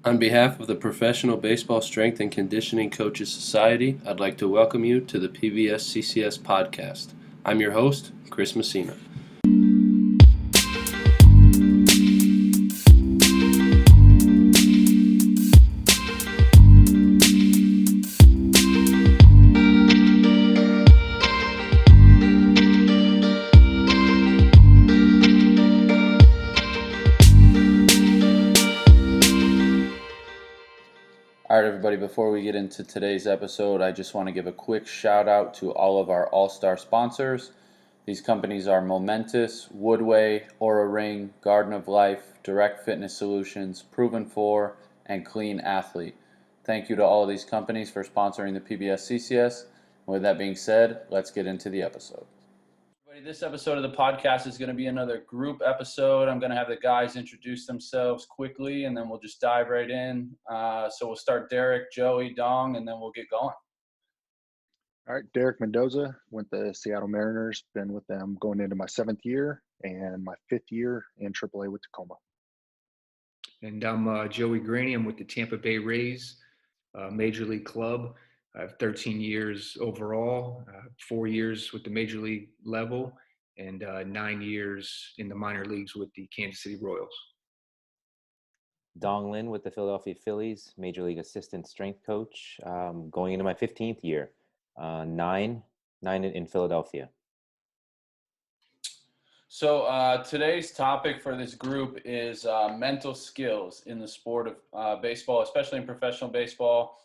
On behalf of the Professional Baseball Strength and Conditioning Coaches Society, I'd like to welcome you to the PBSCCS Podcast. I'm your host, Chris Messina. All right, everybody, before we get into today's episode, I just want to give a quick shout out to all of our all-star sponsors. These companies are Momentous, Woodway, Aura Ring, Garden of Life, Direct Fitness Solutions, Proven 4, and Clean Athlete. Thank you to all of these companies for sponsoring the PBSCCS. And with that being said, let's get into the episode. This episode of the podcast is going to be another group episode. I'm going to have the guys introduce themselves quickly, and then we'll just dive right in. So we'll start Derek, Joey, Dong, and then we'll get going. All right, Derek Mendoza, went to Seattle Mariners, been with them going into my 7th year and my 5th year in AAA with Tacoma. And I'm Joey Greany. I'm with the Tampa Bay Rays, Major League Club. I have 13 years overall, 4 years with the Major League level, and 9 years in the minor leagues with the Kansas City Royals. Dong Lien with the Philadelphia Phillies, Major League Assistant Strength Coach, going into my 15th year, nine in Philadelphia. So today's topic for this group is mental skills in the sport of baseball, especially in professional baseball.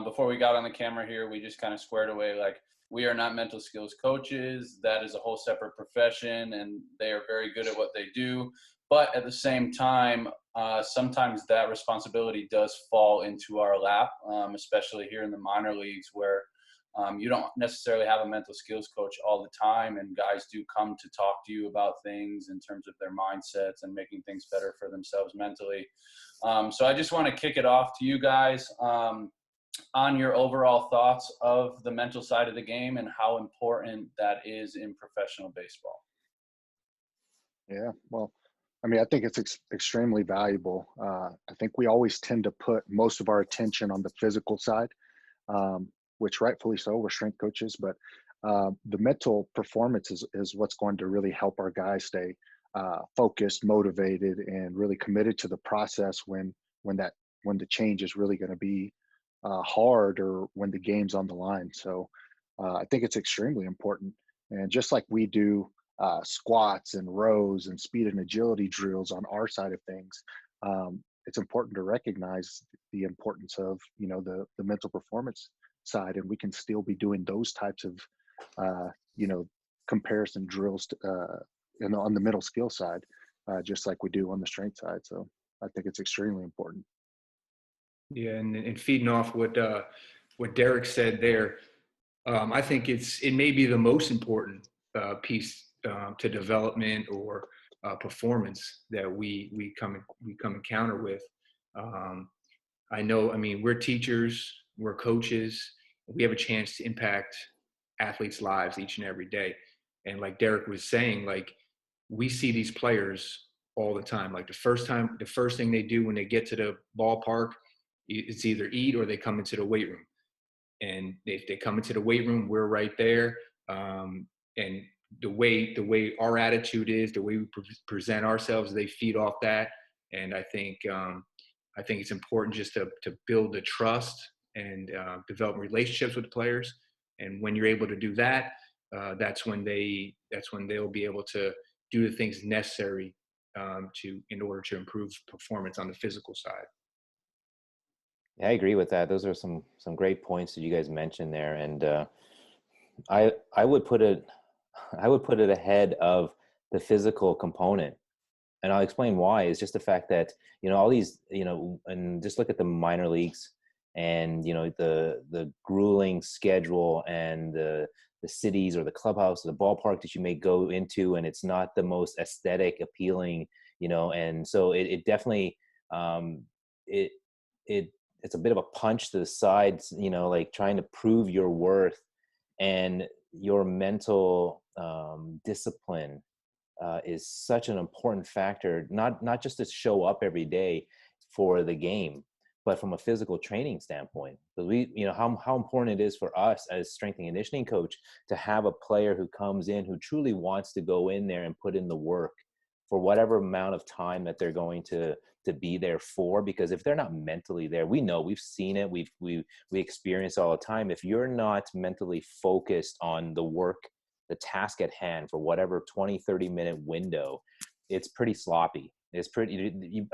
Before we got on the camera here, we just kind of squared away, like, we are not mental skills coaches. That is a whole separate profession, and they are very good at what they do. But at the same time, sometimes that responsibility does fall into our lap, especially here in the minor leagues, where you don't necessarily have a mental skills coach all the time, and guys do come to talk to you about things in terms of their mindsets and making things better for themselves mentally. So I just want to kick it off to you guys on your overall thoughts of the mental side of the game and how important that is in professional baseball. Yeah, well, I mean, I think it's extremely valuable. I think we always tend to put most of our attention on the physical side, which rightfully so, we're strength coaches, but the mental performance is what's going to really help our guys stay focused, motivated, and really committed to the process when the change is really going to be hard, or when the game's on the line. So I think it's extremely important. And just like we do squats and rows and speed and agility drills on our side of things, it's important to recognize the importance of, the mental performance side, and we can still be doing those types of comparison drills on the middle skill side, just like we do on the strength side. So I think it's extremely important. Yeah, and feeding off what Derek said there, I think it may be the most important piece to development or performance that we come encounter with. I mean, we're teachers, we're coaches, we have a chance to impact athletes' lives each and every day. And like Derek was saying, like, we see these players all the time. Like the first thing they do when they get to the ballpark, it's either eat or they come into the weight room. And if they come into the weight room, we're right there. And the way our attitude is, the way we present ourselves, they feed off that. And I think it's important just to build the trust and develop relationships with the players. And when you're able to do that, that's when they'll be able to do the things necessary in order to improve performance on the physical side. Yeah, I agree with that. Those are some great points that you guys mentioned there, and I would put it ahead of the physical component, and I'll explain why. It's just the fact that all these and just look at the minor leagues, and the grueling schedule, and the cities or the clubhouse or the ballpark that you may go into, and it's not the most aesthetic appealing, and so it definitely it's a bit of a punch to the sides, like trying to prove your worth, and your mental discipline is such an important factor, not just to show up every day for the game, but from a physical training standpoint, because we, you know, how important it is for us as strength and conditioning coach to have a player who comes in who truly wants to go in there and put in the work for whatever amount of time that they're going to be there for. Because if they're not mentally there, we know, we've seen it, we experience all the time. If you're not mentally focused on the work, the task at hand for whatever 20-30 minute window, it's pretty sloppy. It's pretty,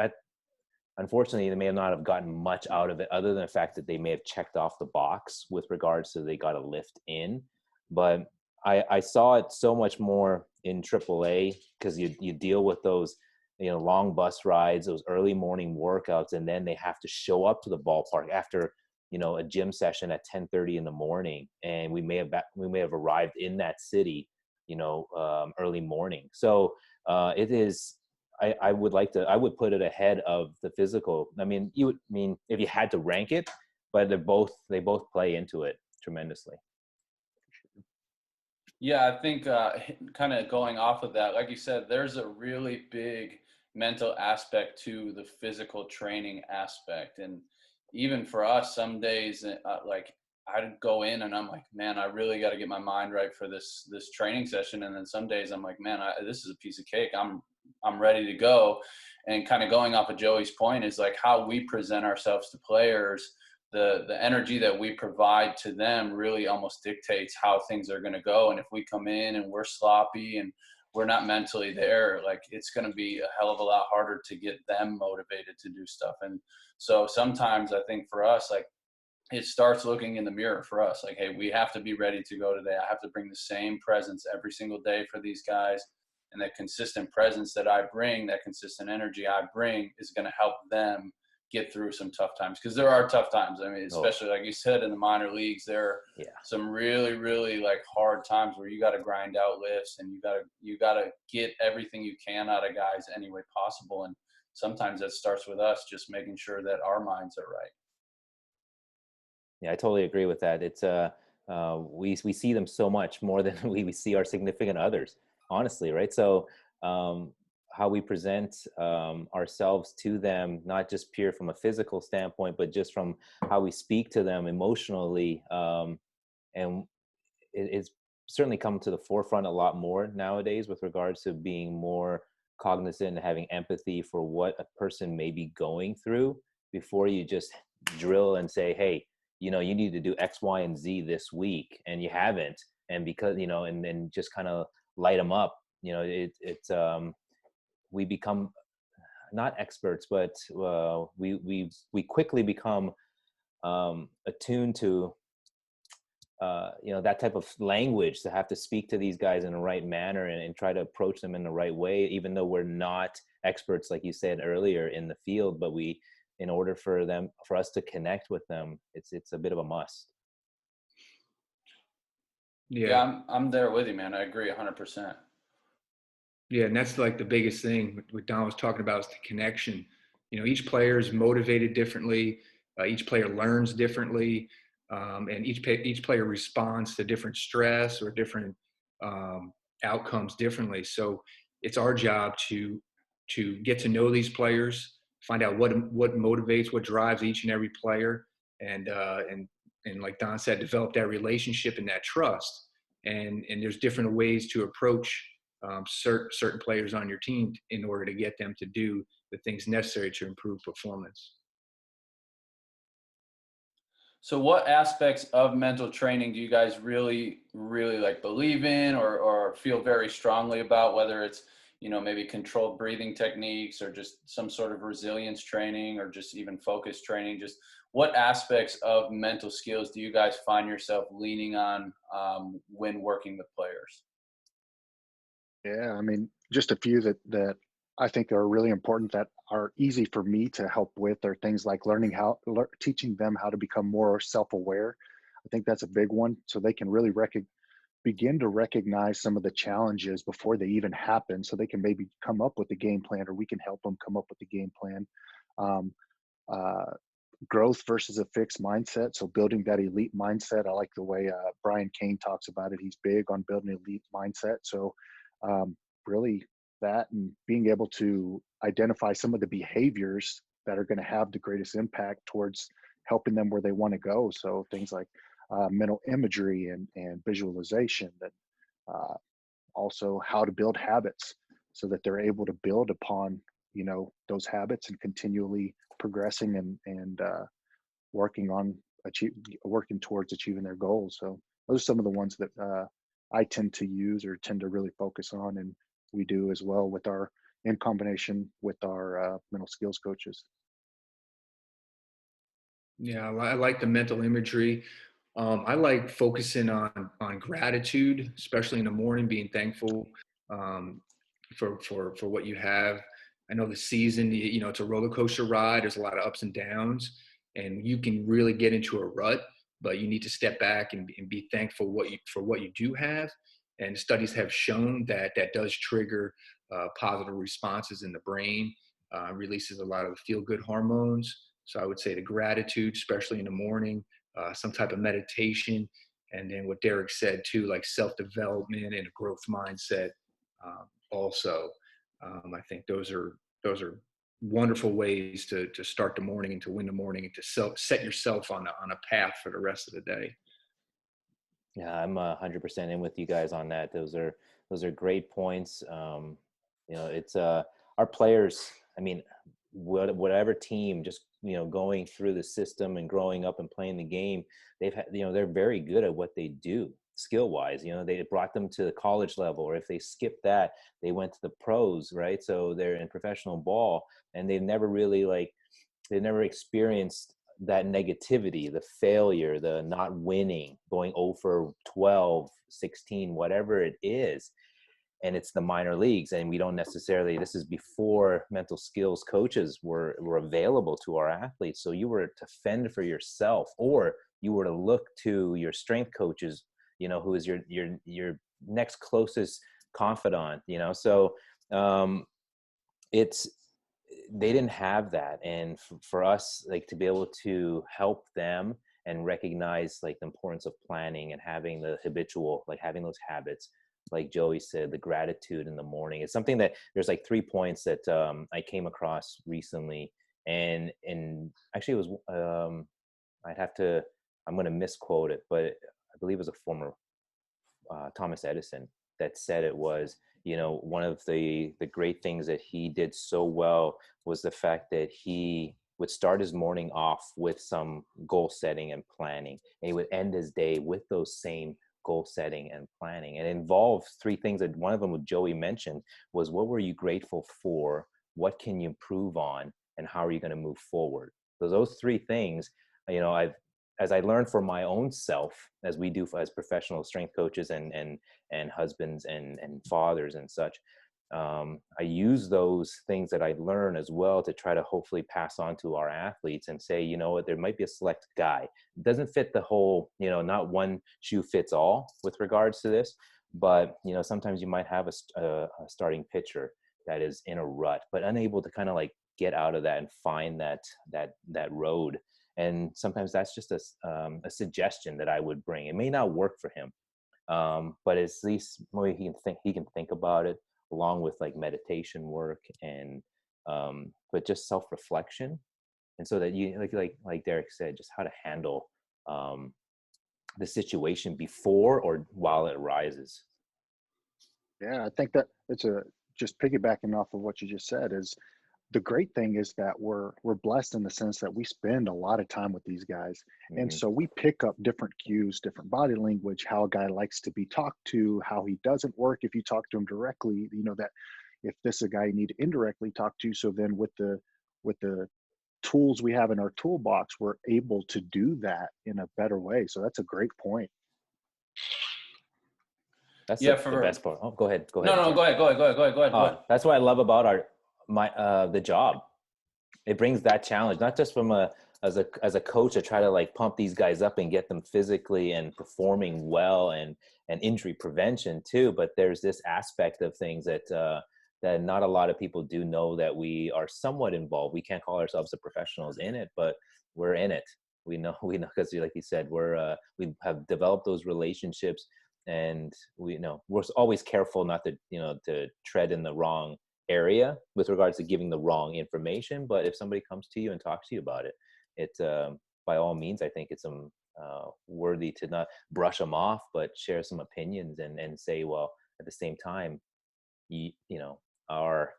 unfortunately, they may not have gotten much out of it other than the fact that they may have checked off the box with regards to they got a lift in. But I saw it so much more in AAA, because you deal with those, you know, long bus rides, those early morning workouts, and then they have to show up to the ballpark after, you know, a gym session at 10:30 in the morning, and we may have arrived in that city, you know, early morning. So it is. I would put it ahead of the physical. I mean, if you had to rank it, but they both play into it tremendously. Yeah, I think kind of going off of that, like you said, there's a really big mental aspect to the physical training aspect. And even for us, some days, like I'd go in and I'm like, man, I really got to get my mind right for this training session. And then some days I'm like, man, this is a piece of cake. I'm ready to go. And kind of going off of Joey's point is like how we present ourselves to players, the energy that we provide to them really almost dictates how things are going to go. And if we come in and we're sloppy and we're not mentally there, like it's going to be a hell of a lot harder to get them motivated to do stuff. And so sometimes I think for us, like it starts looking in the mirror for us, like, hey, we have to be ready to go today. I have to bring the same presence every single day for these guys. And that consistent presence that I bring, that consistent energy I bring is going to help them get through some tough times, because there are tough times. I mean, especially like you said, in the minor leagues, there are some really, really like hard times where you got to grind out lifts and you got to get everything you can out of guys any way possible. And sometimes that starts with us just making sure that our minds are right. Yeah, I totally agree with that. It's we see them so much more than we see our significant others, honestly, right? So how we present ourselves to them, not just pure from a physical standpoint, but just from how we speak to them emotionally. And it's certainly come to the forefront a lot more nowadays with regards to being more cognizant and having empathy for what a person may be going through before you just drill and say, hey, you know, you need to do X, Y, and Z this week, and you haven't. And because, you know, and then just kind of light them up, you know, we become not experts, but we quickly become attuned to you know, that type of language, to have to speak to these guys in the right manner and try to approach them in the right way, even though we're not experts, like you said earlier, in the field. But in order for us to connect with them, it's a bit of a must. Yeah, I'm there with you, man. I agree 100%. Yeah, and that's like the biggest thing what Don was talking about is the connection. You know, each player is motivated differently. Each player learns differently, and each player responds to different stress or different outcomes differently. So it's our job to get to know these players, find out what motivates, what drives each and every player, and like Don said, develop that relationship and that trust. And there's different ways to approach certain players on your team in order to get them to do the things necessary to improve performance. So what aspects of mental training do you guys really, really like believe in or feel very strongly about, whether it's, you know, maybe controlled breathing techniques or just some sort of resilience training or just even focus training? Just what aspects of mental skills do you guys find yourself leaning on when working with players? Yeah, I mean, just a few that I think are really important that are easy for me to help with are things like teaching them how to become more self-aware. I think that's a big one, so they can really begin to recognize some of the challenges before they even happen, so they can maybe come up with a game plan, or we can help them come up with a game plan. Um, uh, Growth versus a fixed mindset, so building that elite mindset. I like the way Brian Kane talks about it. He's big on building an elite mindset. So really that, and being able to identify some of the behaviors that are going to have the greatest impact towards helping them where they want to go. So things like mental imagery and visualization, and also how to build habits so that they're able to build upon, those habits and continually progressing and working towards achieving their goals. So those are some of the ones that I tend to use or tend to really focus on, and we do as well in combination with our mental skills coaches. Yeah, I like the mental imagery. I like focusing on gratitude, especially in the morning, being thankful for what you have. I know the season, it's a roller coaster ride. There's a lot of ups and downs, and you can really get into a rut. But you need to step back and be thankful for what you do have. And studies have shown that does trigger positive responses in the brain, releases a lot of the feel-good hormones. So I would say the gratitude, especially in the morning, some type of meditation, and then what Derek said too, like self-development and a growth mindset. Also, I think those are wonderful ways to start the morning and to win the morning and to set yourself on a path for the rest of the day. Yeah, I'm 100% in with you guys on that. Those are great points. It's our players. I mean, whatever team, just going through the system and growing up and playing the game, they're very good at what they do skill wise. They brought them to the college level, or if they skipped that, they went to the pros, right? So they're in professional ball, and they've never really they've never experienced that negativity, the failure, the not winning, going 0 for 12, 16, whatever it is. And it's the minor leagues, and we don't necessarily, this is before mental skills coaches were available to our athletes. So you were to fend for yourself, or you were to look to your strength coaches, who is your next closest confidant, so they didn't have that. And for us, to be able to help them and recognize the importance of planning and having the habitual, having those habits, like Joey said, the gratitude in the morning. It's something that there's 3 points that I came across recently, and actually it was I'm going to misquote it, but I believe it was a former Thomas Edison that said it was, one of the great things that he did so well was the fact that he would start his morning off with some goal setting and planning, and he would end his day with those same goal setting and planning. And it involved 3 things. That one of them, what Joey mentioned, was what were you grateful for, what can you improve on, and how are you going to move forward. So those 3 things, as I learned for my own self, as we do as professional strength coaches and husbands and fathers and such, I use those things that I learn as well to try to hopefully pass on to our athletes and say, what, there might be a select guy. It doesn't fit the whole, not one shoe fits all with regards to this, but, sometimes you might have a starting pitcher that is in a rut, but unable to kind of get out of that and find that road. And sometimes that's just a suggestion that I would bring. It may not work for him, but at least maybe he can think about it, along with meditation work and but just self-reflection. And so that you like Derek said, just how to handle the situation before or while it arises. Yeah, I think that just piggybacking off of what you just said, is the great thing is that we're blessed in the sense that we spend a lot of time with these guys. Mm-hmm. And so we pick up different cues, different body language, how a guy likes to be talked to, how he doesn't work if you talk to him directly, that if this is a guy you need to indirectly talk to. So then with the tools we have in our toolbox, we're able to do that in a better way. So that's a great point. That's the best part. Oh, go ahead. No, go ahead. That's what I love about the job. It brings that challenge, not just from as a coach to try to pump these guys up and get them physically and performing well and injury prevention too, but there's this aspect of things that not a lot of people do know, that we are somewhat involved. We can't call ourselves the professionals in it, but we're in it. We know because like you said, we have developed those relationships, and we're always careful not to to tread in the wrong area with regards to giving the wrong information. But if somebody comes to you and talks to you about it, it's by all means, I think it's worthy to not brush them off, but share some opinions and say, well, at the same time, you know, our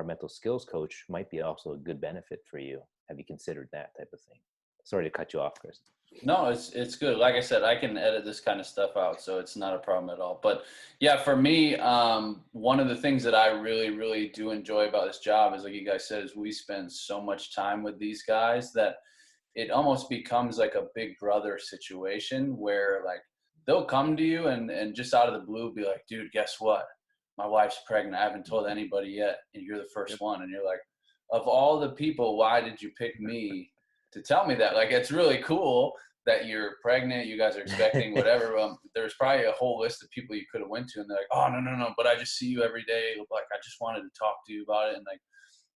mental skills coach might be also a good benefit for you. Have you considered that type of thing? Sorry to cut you off, Chris. No, it's good. Like I said, I can edit this kind of stuff out, so it's not a problem at all. But yeah, for me, one of the things that I really, really do enjoy about this job is, like you guys said, is we spend so much time with these guys that it almost becomes like a big brother situation where like they'll come to you and just out of the blue be like, dude, guess what? My wife's pregnant. I haven't told anybody yet, and you're the first one. And you're like, of all the people, why did you pick me to tell me that? Like, it's really cool that you're pregnant, you guys are expecting whatever. There's probably a whole list of people you could have went to, and they're like, oh, no, but I just see you every day. Like, I just wanted to talk to you about it. And like,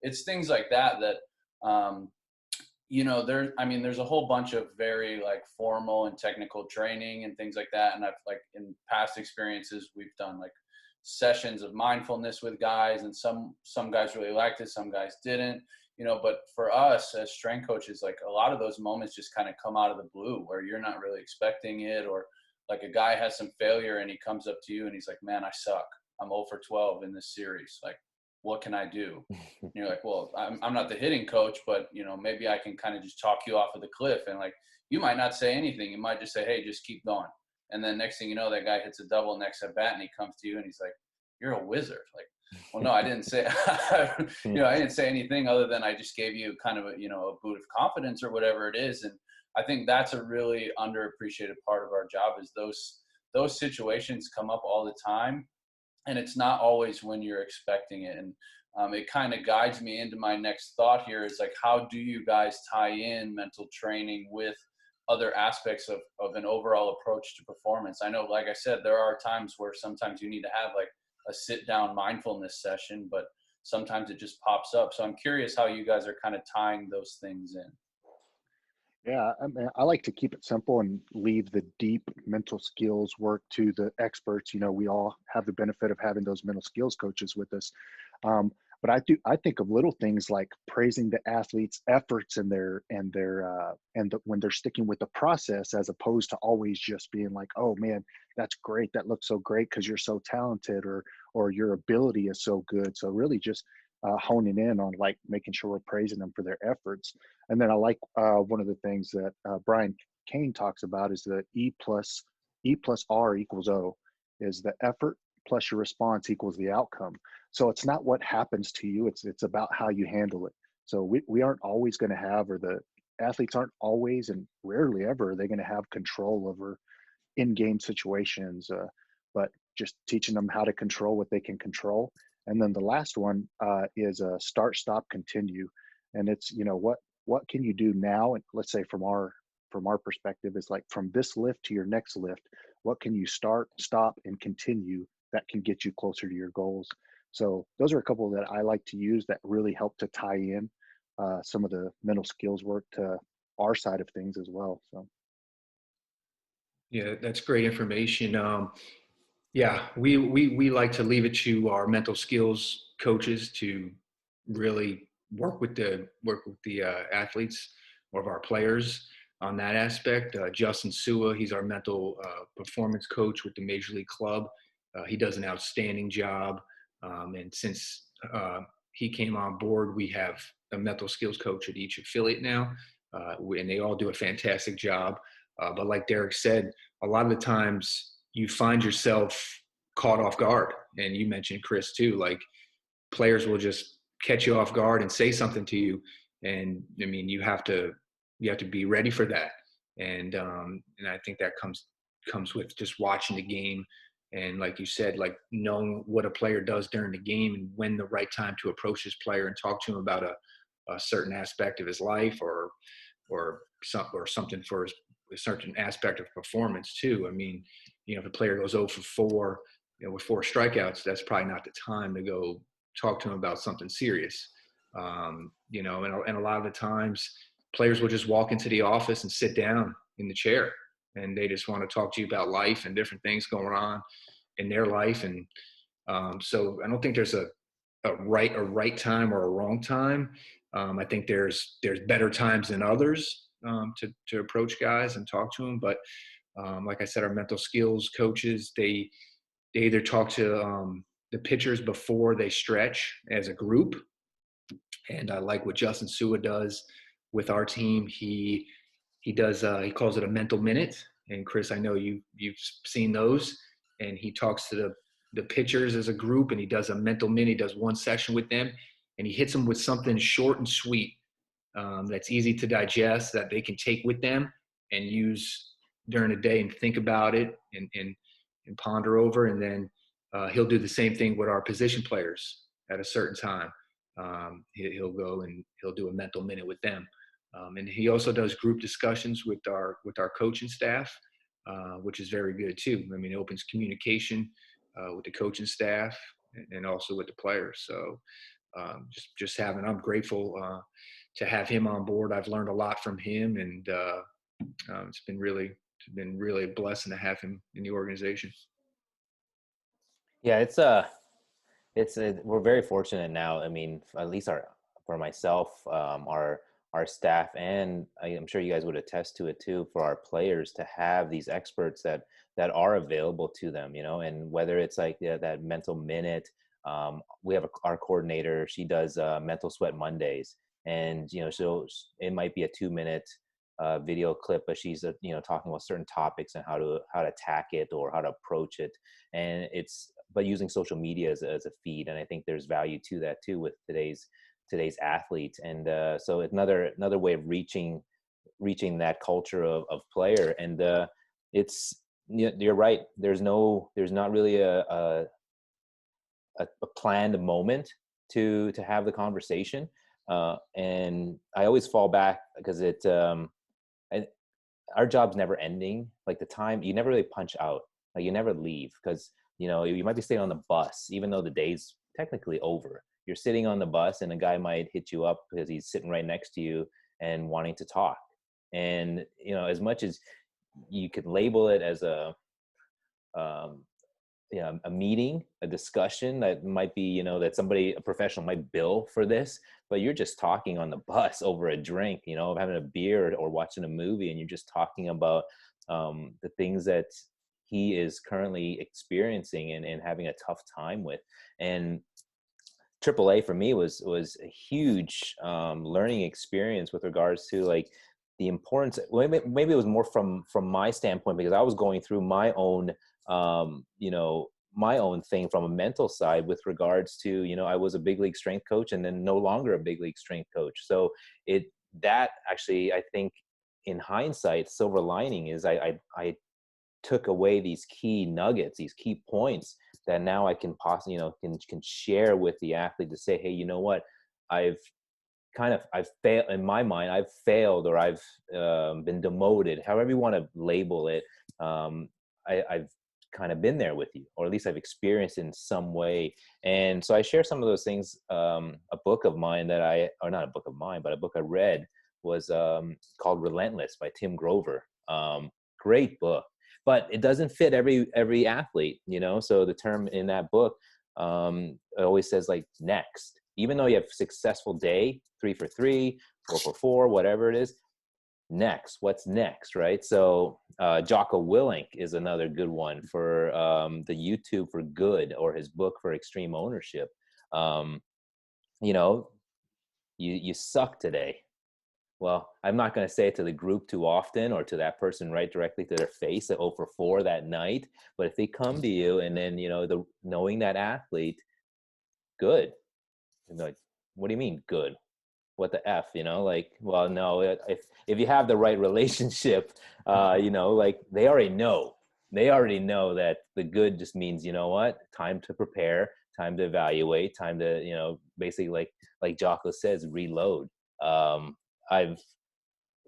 it's things like that, you know, there's a whole bunch of very like formal and technical training and things like that. And I've like in past experiences, we've done like sessions of mindfulness with guys, and some guys really liked it, some guys didn't, you know. But for us as strength coaches, like a lot of those moments just kind of come out of the blue where you're not really expecting it, or like a guy has some failure and he comes up to you and he's like, man, I suck. I'm 0 for 12 in this series. Like, what can I do? And you're like, well, I'm not the hitting coach, but you know, maybe I can kind of just talk you off of the cliff. And like, you might not say anything. You might just say, hey, just keep going. And then next thing you know, that guy hits a double next at bat and he comes to you and he's like, you're a wizard. Like, well, no, I didn't say, you know, I didn't say anything other than I just gave you kind of a, you know, a boot of confidence or whatever it is. And I think that's a really underappreciated part of our job, is those situations come up all the time. And it's not always when you're expecting it. And it kind of guides me into my next thought here is like, how do you guys tie in mental training with other aspects of an overall approach to performance? I know, like I said, there are times where sometimes you need to have like a sit down mindfulness session, but sometimes it just pops up. So I'm curious how you guys are kind of tying those things in. Yeah, I mean, I like to keep it simple and leave the deep mental skills work to the experts. You know, we all have the benefit of having those mental skills coaches with us. But I think of little things like praising the athlete's efforts and when they're sticking with the process, as opposed to always just being like, oh man, that's great. That looks so great because you're so talented, or your ability is so good. So really just honing in on like making sure we're praising them for their efforts. And then I like one of the things that Brian Kane talks about is that E plus R equals O, is the effort plus your response equals the outcome. So it's not what happens to you, it's about how you handle it. So we aren't always going to have, or the athletes aren't always and rarely ever are they going to have control over in-game situations, but just teaching them how to control what they can control. And then the last one is start, stop, continue. And it's, you know, what can you do now? And let's say from our perspective, is like from this lift to your next lift, what can you start, stop, and continue that can get you closer to your goals? So those are a couple that I like to use that really help to tie in some of the mental skills work to our side of things as well. So. Yeah, that's great information. Yeah, we like to leave it to our mental skills coaches to really work with the athletes or of our players on that aspect. Justin Sua, he's our mental performance coach with the Major League Club. He does an outstanding job. And since he came on board, we have a mental skills coach at each affiliate now, and they all do a fantastic job. But like Derek said, a lot of the times you find yourself caught off guard. And you mentioned, Chris, too, like players will just catch you off guard and say something to you. And I mean, you have to be ready for that. And I think that comes with just watching the game. And like you said, like knowing what a player does during the game and when the right time to approach this player and talk to him about a certain aspect of his life or something for a certain aspect of performance too. I mean, you know, if a player goes 0 for 4, you know, with 4 strikeouts, that's probably not the time to go talk to him about something serious. You know, and a lot of the times players will just walk into the office and sit down in the chair and they just want to talk to you about life and different things going on in their life. And so I don't think there's a a right time or a wrong time. I think there's better times than others to approach guys and talk to them. But like I said, our mental skills coaches, they either talk to the pitchers before they stretch as a group. And I like what Justin Sua does with our team. He does he calls it a mental minute. And Chris, I know you've seen those. And he talks to the pitchers as a group, and he does a mental minute. He does one session with them, and he hits them with something short and sweet that's easy to digest, that they can take with them and use during the day and think about it and ponder over. And then he'll do the same thing with our position players at a certain time. He'll go and he'll do a mental minute with them. And he also does group discussions with our coaching staff, which is very good too. I mean, it opens communication with the coaching staff and also with the players. So I'm grateful to have him on board. I've learned a lot from him, and it's been really a blessing to have him in the organization. Yeah, we're very fortunate now. I mean, at least for myself, our staff, and I'm sure you guys would attest to it too, for our players to have these experts that are available to them, and whether it's like that mental minute. We have our coordinator, she does mental sweat Mondays, and it might be a 2-minute video clip, but she's talking about certain topics and how to attack it or how to approach it, and but using social media as a feed. And I think there's value to that too with today's athletes. And so it's another way of reaching that culture of player. And you're right. There's not really a planned moment to have the conversation. And I always fall back because our job's never ending. Like the time, you never really punch out, like you never leave, because you might be staying on the bus, even though the day's technically over. You're sitting on the bus and a guy might hit you up because he's sitting right next to you and wanting to talk. And, as much as you could label it as a meeting, a discussion that might be, that a professional might bill for this, but you're just talking on the bus over a drink, having a beer or watching a movie, and you're just talking about the things that he is currently experiencing and having a tough time with. And AAA for me was a huge learning experience with regards to like the importance. Maybe it was more from my standpoint, because I was going through my own my own thing from a mental side with regards to, I was a big league strength coach and then no longer a big league strength coach. So that actually, I think in hindsight, silver lining is I took away these key nuggets, these key points that now I can possibly, can share with the athlete to say, hey, you know what, I've failed in my mind. I've failed, or I've been demoted, however you want to label it. I've kind of been there with you, or at least I've experienced in some way. And so I share some of those things. A book of mine not a book of mine, but a book I read was called Relentless by Tim Grover. Great book. But it doesn't fit every athlete, So the term in that book, it always says like next. Even though you have a successful day, 3 for 3, 4 for 4, whatever it is, next. What's next, right? So Jocko Willink is another good one for the YouTube for Good, or his book for Extreme Ownership. You suck today. Well, I'm not going to say it to the group too often, or to that person right directly to their face at 0 for 4 that night. But if they come to you and then, knowing that athlete, good. Like, what do you mean good? What the F, well, no, if you have the right relationship, like they already know that the good just means, time to prepare, time to evaluate, time to, basically like Jocko says, reload. At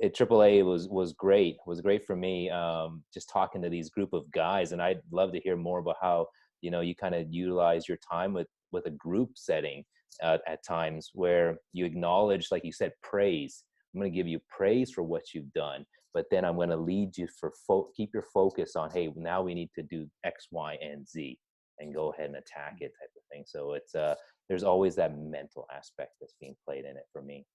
AAA was great for me, just talking to these group of guys. And I'd love to hear more about how, you kind of utilize your time with a group setting at times, where you acknowledge, like you said, praise. I'm going to give you praise for what you've done, but then I'm going to lead you keep your focus on, hey, now we need to do X, Y, and Z, and go ahead and attack it, type of thing. So it's there's always that mental aspect that's being played in it for me.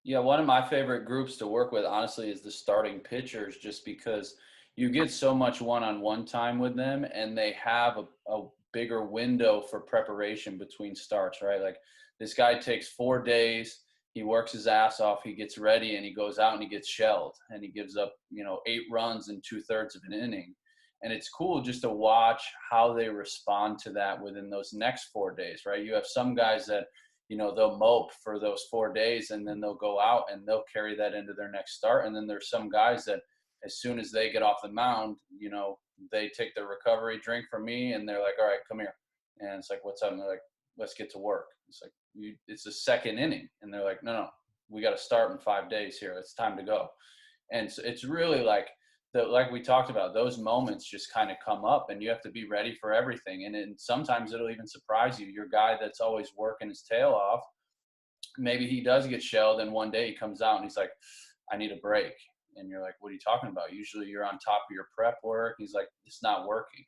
Yeah, one of my favorite groups to work with, honestly, is the starting pitchers, just because you get so much one-on-one time with them, and they have a bigger window for preparation between starts, right? Like, this guy takes 4 days, he works his ass off, he gets ready, and he goes out and he gets shelled, and he gives up, 8 runs in 2/3 of an inning. And it's cool just to watch how they respond to that within those next 4 days, right? You have some guys that, they'll mope for those 4 days, and then they'll go out and they'll carry that into their next start. And then there's some guys that as soon as they get off the mound, they take their recovery drink from me and they're like, all right, come here. And it's like, what's up? And they're like, let's get to work. It's like, it's the second inning. And they're like, no, we got to start in 5 days here. It's time to go. And so it's really like we talked about, those moments just kind of come up, and you have to be ready for everything. And then sometimes it'll even surprise you. Your guy that's always working his tail off, maybe he does get shelled, and one day he comes out and he's like, I need a break. And you're like, what are you talking about? Usually you're on top of your prep work. He's like, it's not working.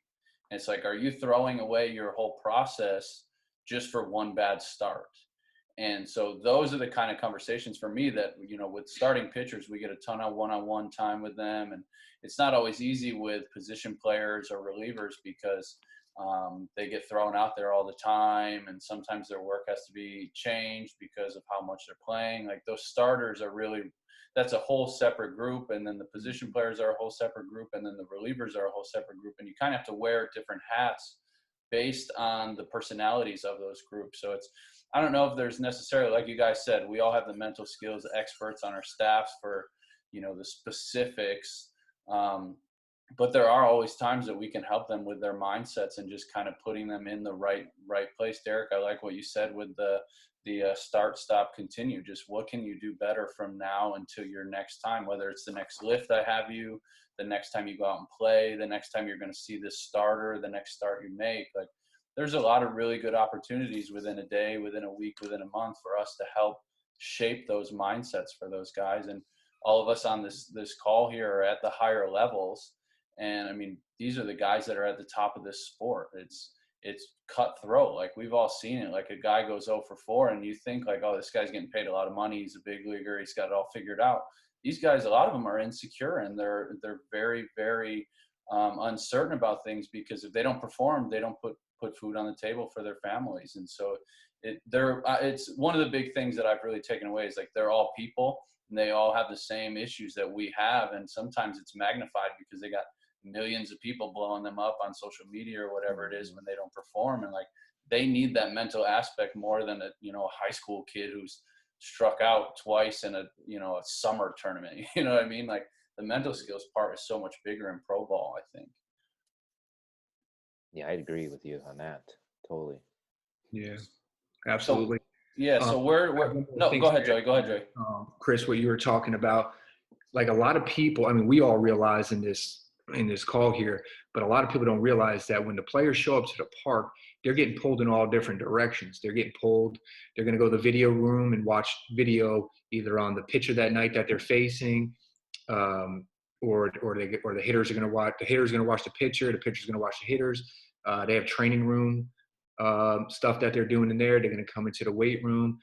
And it's like, are you throwing away your whole process just for one bad start? And so those are the kind of conversations for me that, with starting pitchers, we get a ton of one-on-one time with them. And it's not always easy with position players or relievers, because they get thrown out there all the time. And sometimes their work has to be changed because of how much they're playing. Like, those starters are really, that's a whole separate group. And then the position players are a whole separate group. And then the relievers are a whole separate group. And you kind of have to wear different hats based on the personalities of those groups. So I don't know if there's necessarily, like you guys said, we all have the mental skills experts on our staffs for, the specifics. But there are always times that we can help them with their mindsets and just kind of putting them in the right place. Derek, I like what you said with the start, stop, continue. Just what can you do better from now until your next time, whether it's the next lift I have you, the next time you go out and play, the next time you're going to see this starter, the next start you make. Like, there's a lot of really good opportunities within a day, within a week, within a month for us to help shape those mindsets for those guys. And all of us on this call here are at the higher levels. And I mean, these are the guys that are at the top of this sport. It's cutthroat. Like, we've all seen it. Like, a guy goes 0 for 4 and you think like, oh, this guy's getting paid a lot of money. He's a big leaguer. He's got it all figured out. These guys, a lot of them are insecure, and they're very, very uncertain about things, because if they don't perform, they don't put food on the table for their families. And so it's one of the big things that I've really taken away is, like, they're all people, and they all have the same issues that we have. And sometimes it's magnified because they got millions of people blowing them up on social media or whatever it is when they don't perform. And like, they need that mental aspect more than a high school kid who's struck out twice in a summer tournament. You know what I mean? Like, the mental skills part is so much bigger in pro ball, I think. Yeah, I agree with you on that. Totally. Yeah, absolutely. So we're no, go ahead, Joey. Go ahead, Joey. Chris, what you were talking about, like, a lot of people, I mean, we all realize in this call here, but a lot of people don't realize that when the players show up to the park, they're getting pulled in all different directions. They're getting pulled. They're going to go to the video room and watch video either on the pitcher that night that they're facing, or the hitters are going to watch. The hitter's going to watch the pitcher. The pitcher's going to watch the hitters. They have training room stuff that they're doing in there. They're going to come into the weight room.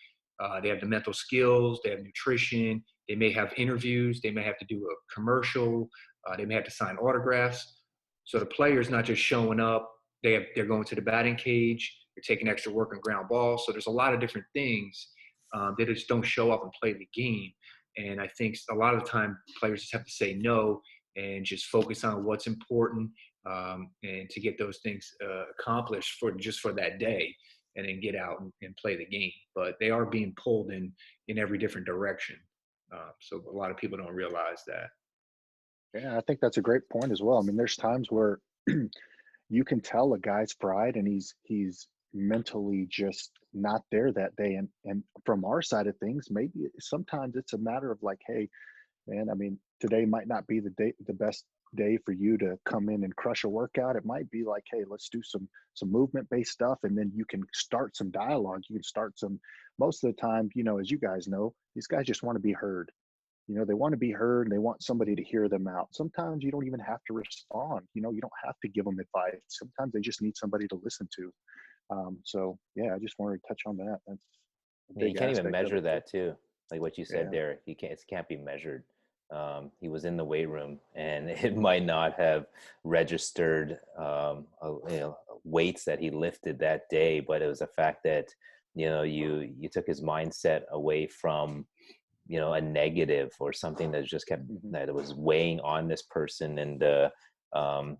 They have the mental skills. They have nutrition. They may have interviews. They may have to do a commercial. They may have to sign autographs. So the player's not just showing up. They're going to the batting cage. They're taking extra work on ground balls. So there's a lot of different things that just don't show up and play the game. And I think a lot of the time players just have to say no and just focus on what's important and to get those things accomplished for that day, and then get out and play the game. But they are being pulled in every different direction. So a lot of people don't realize that. Yeah, I think that's a great point as well. I mean, there's times where you can tell a guy's fried and he's mentally just not there that day. And from our side of things, maybe sometimes it's a matter of like, hey, man, I mean, today might not be the best day for you to come in and crush a workout. It might be like, hey, let's do some movement-based stuff, and then you can start some dialogue. You can start some. Most of the time, as you guys know, these guys just want to be heard. They want to be heard, and they want somebody to hear them out. Sometimes you don't even have to respond. You don't have to give them advice. Sometimes they just need somebody to listen to. So yeah, I just wanted to touch on that. That's a Yeah, you big can't even aspect of measure it. that too. Like what you said Yeah. there, it can't be measured. He was in the weight room, and it might not have registered, weights that he lifted that day, but it was the fact that you took his mindset away from a negative or something that just kept Hmm. that was weighing on this person, and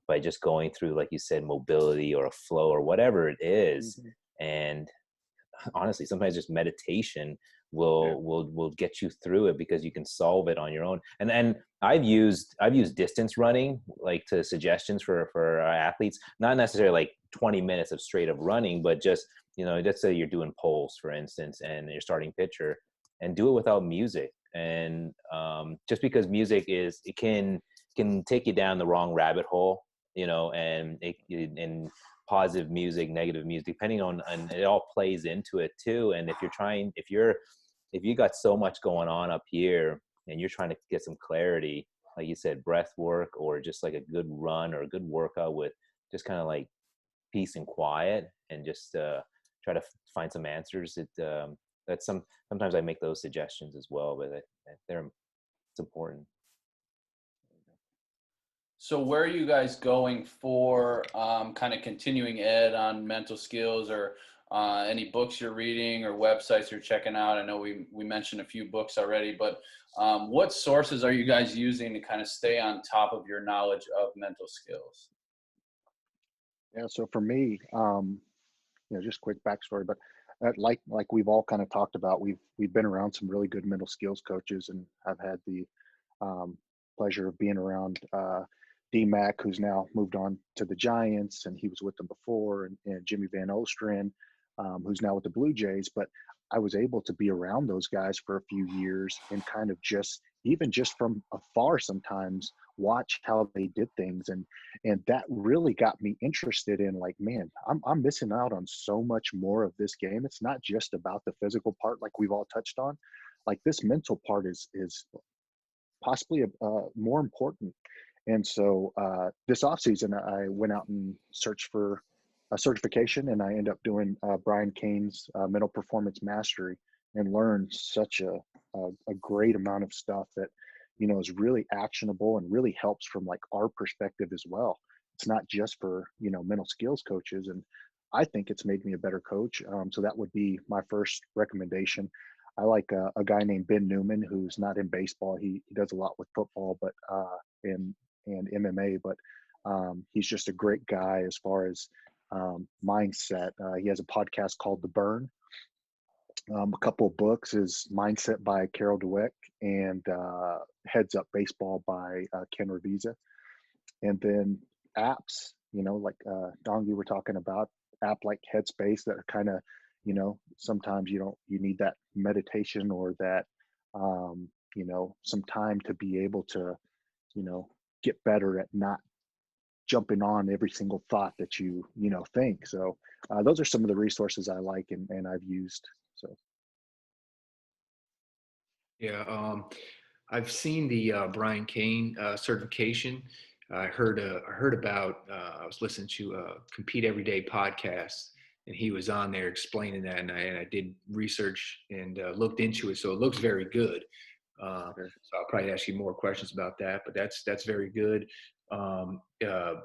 by just going through, like you said, mobility or a flow or whatever it is. Hmm. And honestly, sometimes just meditation Yeah. will get you through it, because you can solve it on your own. And then I've used distance running, like, to suggestions for our athletes, not necessarily like 20 minutes of straight up running, but just let's say you're doing poles, for instance, and you're starting pitcher, and do it without music. And just because music it can take you down the wrong rabbit hole, and and positive music, negative music, depending on, and it all plays into it too. And if you got so much going on up here, and you're trying to get some clarity, like you said, breath work, or just like a good run or a good workout with just kind of like peace and quiet, and just try to find some answers. That's sometimes I make those suggestions as well, but it's important. So where are you guys going for kind of continuing ed on mental skills, or any books you're reading or websites you're checking out? I know we mentioned a few books already, but what sources are you guys using to kind of stay on top of your knowledge of mental skills? Yeah. So for me, just quick backstory, but like we've all kind of talked about, we've been around some really good mental skills coaches, and I've had the um, pleasure of being around D-Mac, who's now moved on to the Giants, and he was with them before, and Jimmy Van Ostrand, who's now with the Blue Jays. But I was able to be around those guys for a few years and kind of even just from afar sometimes watch how they did things, and that really got me interested in, like, man, I'm missing out on so much more of this game. It's not just about the physical part, like we've all touched on. Like, this mental part is possibly more important. And so this offseason, I went out and searched for a certification, and I ended up doing Brian Kane's Mental Performance Mastery, and learned such a great amount of stuff that, is really actionable and really helps from like our perspective as well. It's not just for, mental skills coaches. And I think it's made me a better coach. So that would be my first recommendation. I like a guy named Ben Newman, who's not in baseball. He does a lot with football, but and MMA, but he's just a great guy as far as mindset. He has a podcast called The Burn. A couple of books is Mindset by Carol Dweck, and Heads Up Baseball by Ken Revisa. And then apps, like Dong, you were talking about, app like Headspace that are kind of, sometimes you need that meditation or that, some time to be able to, get better at not jumping on every single thought that you think. So those are some of the resources I like, and I've used. So. Yeah, I've seen the Brian Kane certification. I heard about. I was listening to a Compete Everyday podcast, and he was on there explaining that, and I did research and looked into it. So it looks very good. Sure. So I'll probably ask you more questions about that, but that's very good.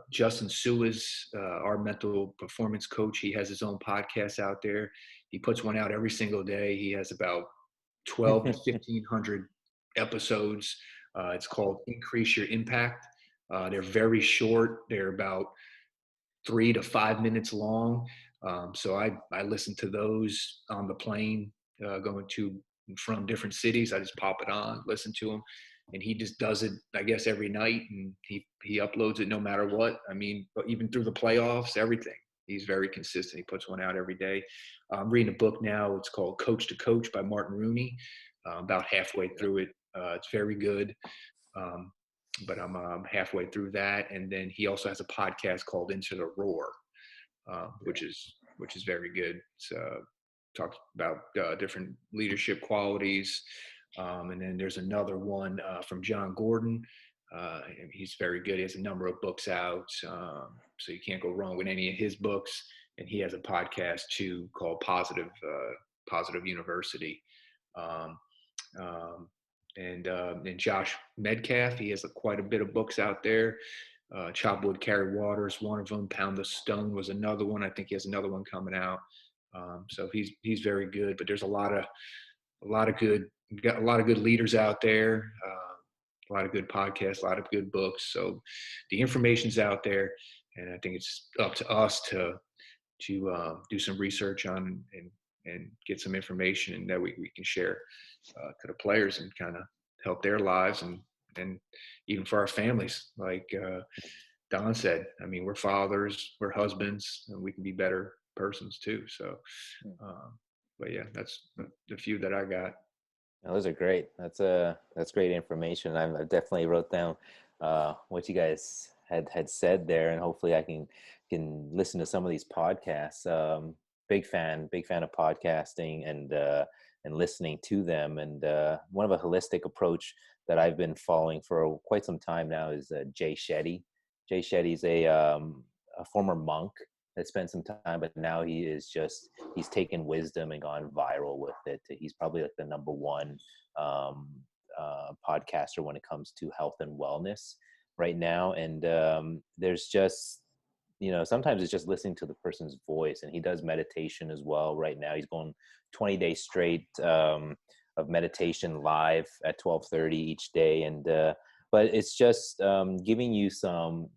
Justin Suez, our mental performance coach, he has his own podcast out there. He puts one out every single day. He has about 12 to 1,500 episodes. It's called Increase Your Impact. They're very short. They're about 3 to 5 minutes long. So I listen to those on the plane going to from different cities. I just pop it on, listen to him, and he just does it, I guess, every night, and he uploads it no matter what. I mean, even through the playoffs, everything. He's very consistent. He puts one out every day. I'm reading a book now. It's called Coach to Coach by Martin Rooney. About halfway through it. It's very good. But I'm halfway through that. And then he also has a podcast called Into the Roar, which is very good. It's talks about different leadership qualities. And then there's another one from John Gordon. He's very good. He has a number of books out, so you can't go wrong with any of his books. he has a podcast too called Positive University. Um, and Josh Medcalf, he has quite a bit of books out there. Chop Wood, Carry Water is one of them. Pound the Stone was another one. I think he has another one coming out. So he's very good. But there's a lot of good leaders out there. A lot of good podcasts, a lot of good books. So the information's out there, and I think it's up to us to do some research on and get some information that we can share to the players and kind of help their lives and even for our families. Like Don said, I mean, we're fathers, we're husbands, and we can be better persons too. So, but yeah, that's the few that I got. No, those are great. That's great information. I definitely wrote down what you guys had said there, and hopefully I can listen to some of these podcasts. Big fan of podcasting and listening to them. And one of a holistic approach that I've been following for quite some time now is Jay Shetty. Jay Shetty's a former monk that spent some time, but now he's taken wisdom and gone viral with it. He's probably like the number one podcaster when it comes to health and wellness right now. And there's just, sometimes it's just listening to the person's voice, and he does meditation as well. Right now he's going 20 days straight of meditation live at 12:30 each day. And but it's just giving you some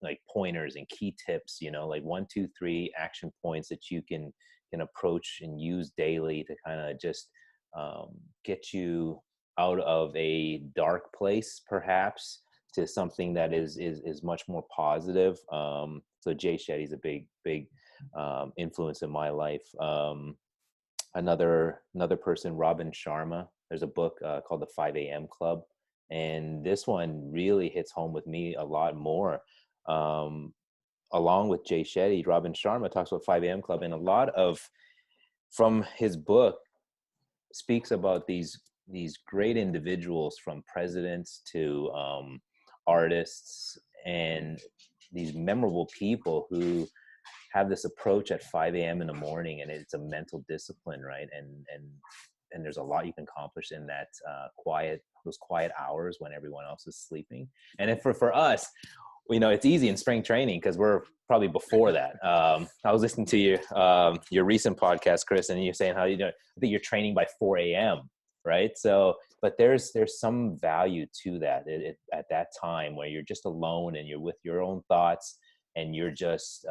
like pointers and key tips, like 1, 2, 3 action points that you can approach and use daily to kind of just get you out of a dark place, perhaps, to something that is much more positive. So Jay Shetty's a big influence in my life. Another person, Robin Sharma. There's a book called The 5 a.m. Club, and this one really hits home with me a lot more. Along with Jay Shetty, Robin Sharma talks about 5 a.m. Club, and a lot of from his book speaks about these great individuals, from presidents to artists, and these memorable people who have this approach at 5 a.m. in the morning, and it's a mental discipline, right? And there's a lot you can accomplish in that those quiet hours when everyone else is sleeping. And if for us, it's easy in spring training because we're probably before that. I was listening to your recent podcast, Chris, and you're saying how I think you're training by 4 a.m. right? So, but there's some value to that at that time where you're just alone and you're with your own thoughts, and you're just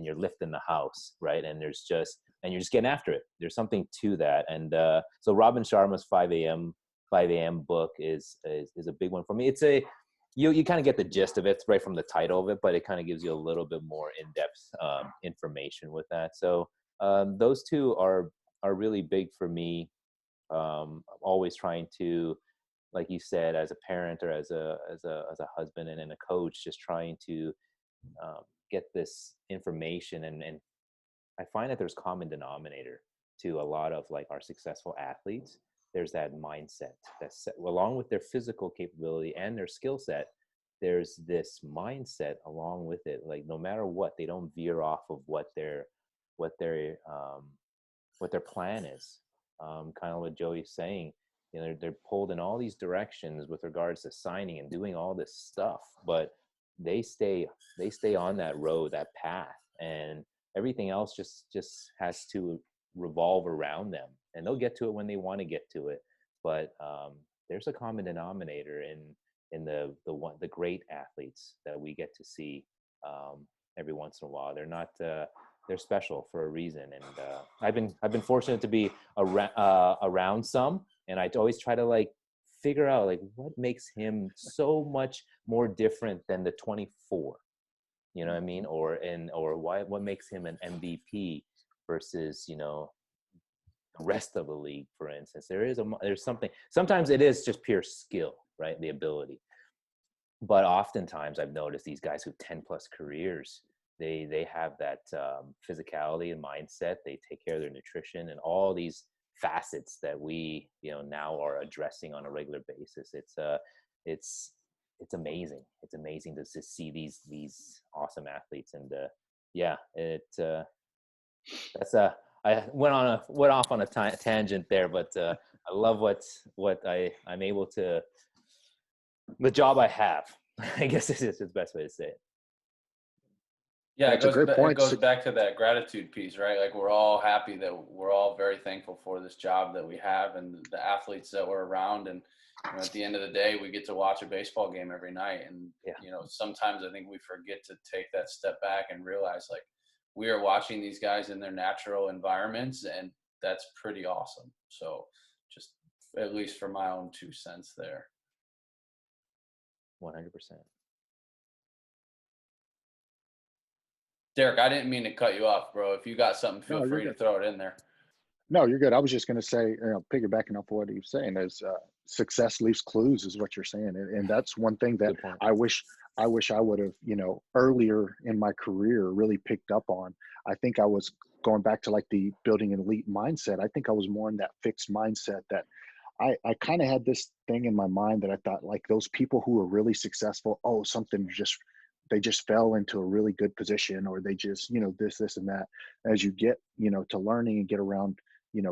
you're lifting the house, right? And you're just getting after it. There's something to that. And so Robin Sharma's 5 a.m. book is a big one for me. It's you kind of get the gist of it right from the title of it, but it kind of gives you a little bit more in-depth information with that. So those two are really big for me. I'm always trying to, like you said, as a parent or as a husband and a coach, just trying to get this information. And I find that there's common denominator to a lot of like our successful athletes. There's that mindset that's along with their physical capability and their skill set. There's this mindset along with it. Like no matter what, they don't veer off of what their plan is. Kind of what Joey's saying. They're pulled in all these directions with regards to signing and doing all this stuff, but they stay on that road, that path, and everything else just has to revolve around them, and they'll get to it when they want to get to it. But there's a common denominator in the great athletes that we get to see every once in a while. They're not they're special for a reason, and I've been fortunate to be around some, and I always try to like figure out like what makes him so much more different than the 24. You know what I mean? Or what makes him an MVP versus the rest of the league, for instance. There's something. Sometimes it is just pure skill, right? The ability. But oftentimes I've noticed these guys who 10 plus careers, they have that physicality and mindset. They take care of their nutrition and all these facets that we now are addressing on a regular basis. it's amazing. It's amazing to just see these awesome athletes. And yeah, that's I went off on a tangent there, but I love what I'm able to, the job I have. I guess is the best way to say it. Yeah, That's a great it point. goes back to that gratitude piece, right? Like we're all happy that we're all very thankful for this job that we have and the athletes that we're around. And at the end of the day, we get to watch a baseball game every night. And sometimes I think we forget to take that step back and realize like we are watching these guys in their natural environments, and that's pretty awesome. So just at least for my own 2 cents there. 100%. Derek, I didn't mean to cut you off, bro. If you got something, feel free to throw it in there. No, you're good. I was just going to say, piggybacking off what he's saying is success leaves clues is what you're saying. And that's one thing that I wish I would have, earlier in my career really picked up on. I think I was going back to like the building an elite mindset. I think I was more in that fixed mindset that I kind of had this thing in my mind that I thought like those people who were really successful, they just fell into a really good position, or they just, this and that. As you get, to learning and get around,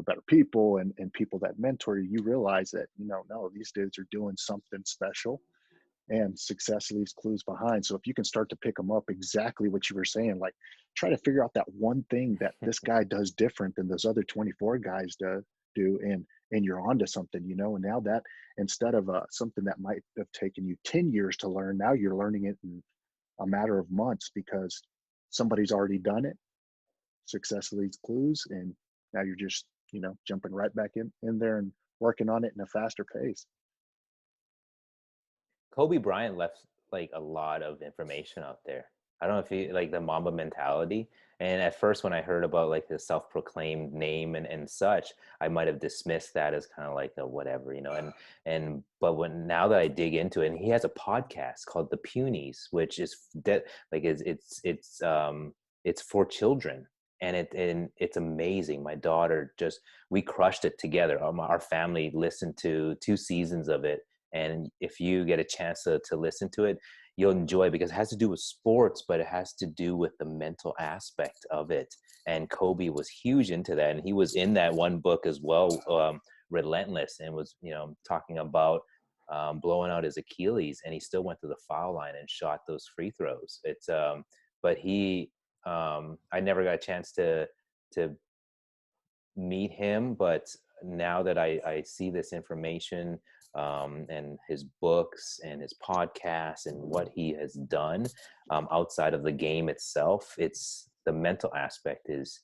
better people and people that mentor you, you realize that, no, these dudes are doing something special, and success leaves clues behind. So if you can start to pick them up, exactly what you were saying, like try to figure out that one thing that this guy does different than those other 24 guys do. And you're onto something, and now that instead of something that might have taken you 10 years to learn, now you're learning it in a matter of months because somebody's already done it. Success leaves clues, and now you're just, jumping right back in there and working on it in a faster pace. Kobe Bryant left like a lot of information out there. I don't know if you like the Mamba mentality. And at first, when I heard about like the self-proclaimed name and such, I might have dismissed that as kind of like a whatever, but now that I dig into it, and he has a podcast called The Punies, which is it's for children. And it's amazing. My daughter we crushed it together. Our family listened to 2 seasons of it. And if you get a chance to listen to it, you'll enjoy it because it has to do with sports, but it has to do with the mental aspect of it. And Kobe was huge into that. And he was in that one book as well, Relentless, and was, talking about blowing out his Achilles, and he still went to the foul line and shot those free throws. But I never got a chance to meet him, but now that I see this information, and his books and his podcasts and what he has done outside of the game itself, it's the mental aspect is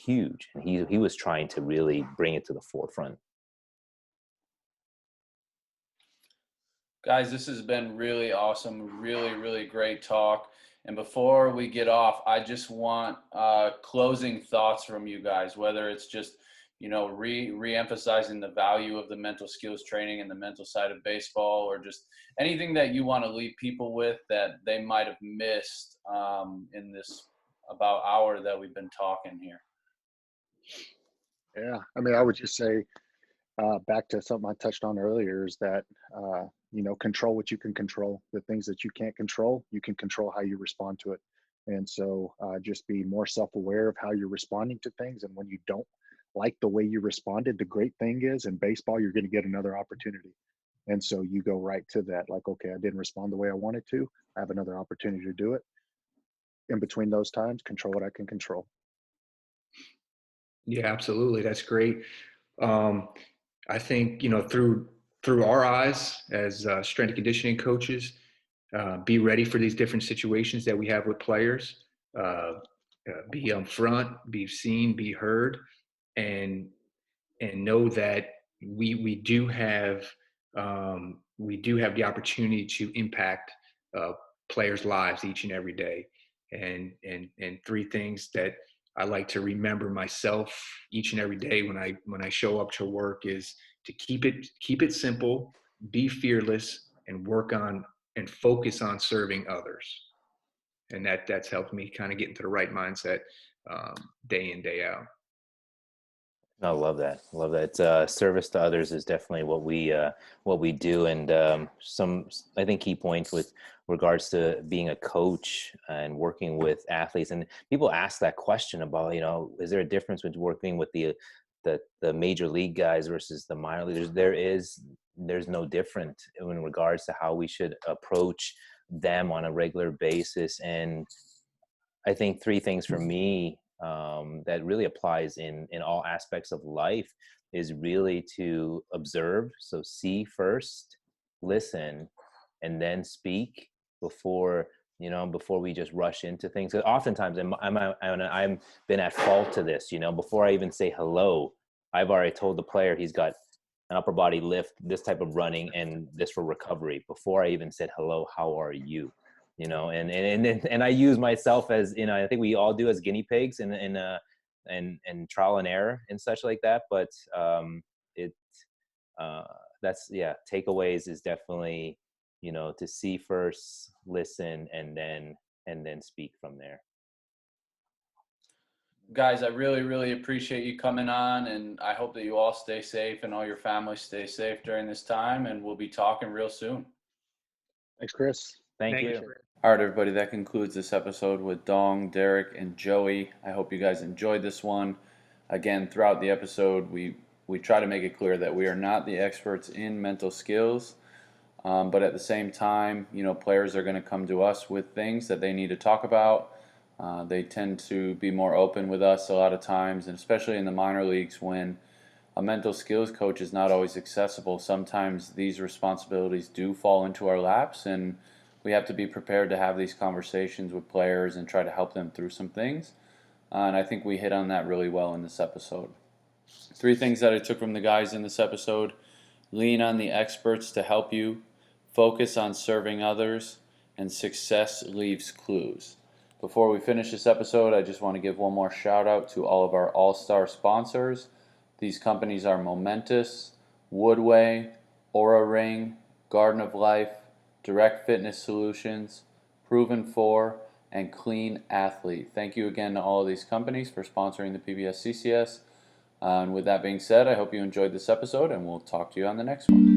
huge, and he was trying to really bring it to the forefront. Guys, this has been really awesome, really, really great talk. And before we get off, I just want closing thoughts from you guys, whether it's just re-emphasizing the value of the mental skills training and the mental side of baseball, or just anything that you want to leave people with that they might have missed in this about hour that we've been talking here. Yeah, I mean, I would just say back to something I touched on earlier is that, control what you can control. The things that you can't control, you can control how you respond to it. And so just be more self-aware of how you're responding to things. And when you don't like the way you responded, the great thing is in baseball, you're going to get another opportunity. And so you go right to that, like, okay, I didn't respond the way I wanted to. I have another opportunity to do it. In between those times, control what I can control. Yeah, absolutely. That's great. I think, through our eyes as strength and conditioning coaches, be ready for these different situations that we have with players. Be upfront, be seen, be heard, and know that we do have the opportunity to impact players' lives each and every day. And 3 things that I like to remember myself each and every day when I show up to work is to keep it simple, be fearless, and work on and focus on serving others. And that's helped me kind of get into the right mindset day in, day out. I love that. Love that. Service to others is definitely what we do, and some I think key points with regards to being a coach and working with athletes. And people ask that question about, is there a difference with working with the major league guys versus the minor leaguers? There's no different in regards to how we should approach them on a regular basis. And I think three things for me that really applies in all aspects of life is really to observe. So see first, listen, and then speak before before we just rush into things. 'Cause oftentimes I'm been at fault to this. Before I even say hello, I've already told the player he's got an upper body lift, this type of running, and this for recovery. Before I even said hello, how are you? And I use myself as, I think we all do as guinea pigs and trial and error and such like that. But it that's takeaways is definitely, to see first, listen, and then speak from there. Guys, I really, really appreciate you coming on, and I hope that you all stay safe and all your families stay safe during this time, and we'll be talking real soon. Thanks, Chris. Thank you. All right, everybody, that concludes this episode with Dong, Derek, and Joey. I hope you guys enjoyed this one. Again, throughout the episode, we try to make it clear that we are not the experts in mental skills, but at the same time, players are going to come to us with things that they need to talk about. They tend to be more open with us a lot of times, and especially in the minor leagues when a mental skills coach is not always accessible. Sometimes these responsibilities do fall into our laps, and we have to be prepared to have these conversations with players and try to help them through some things. And I think we hit on that really well in this episode. 3 things that I took from the guys in this episode: lean on the experts to help you, focus on serving others, and success leaves clues. Before we finish this episode, I just want to give one more shout out to all of our all-star sponsors. These companies are Momentous, Woodway, Aura Ring, Garden of Life, Direct Fitness Solutions, Proven 4, and Clean Athlete. Thank you again to all of these companies for sponsoring the PBSCCS. And with that being said, I hope you enjoyed this episode, and we'll talk to you on the next one.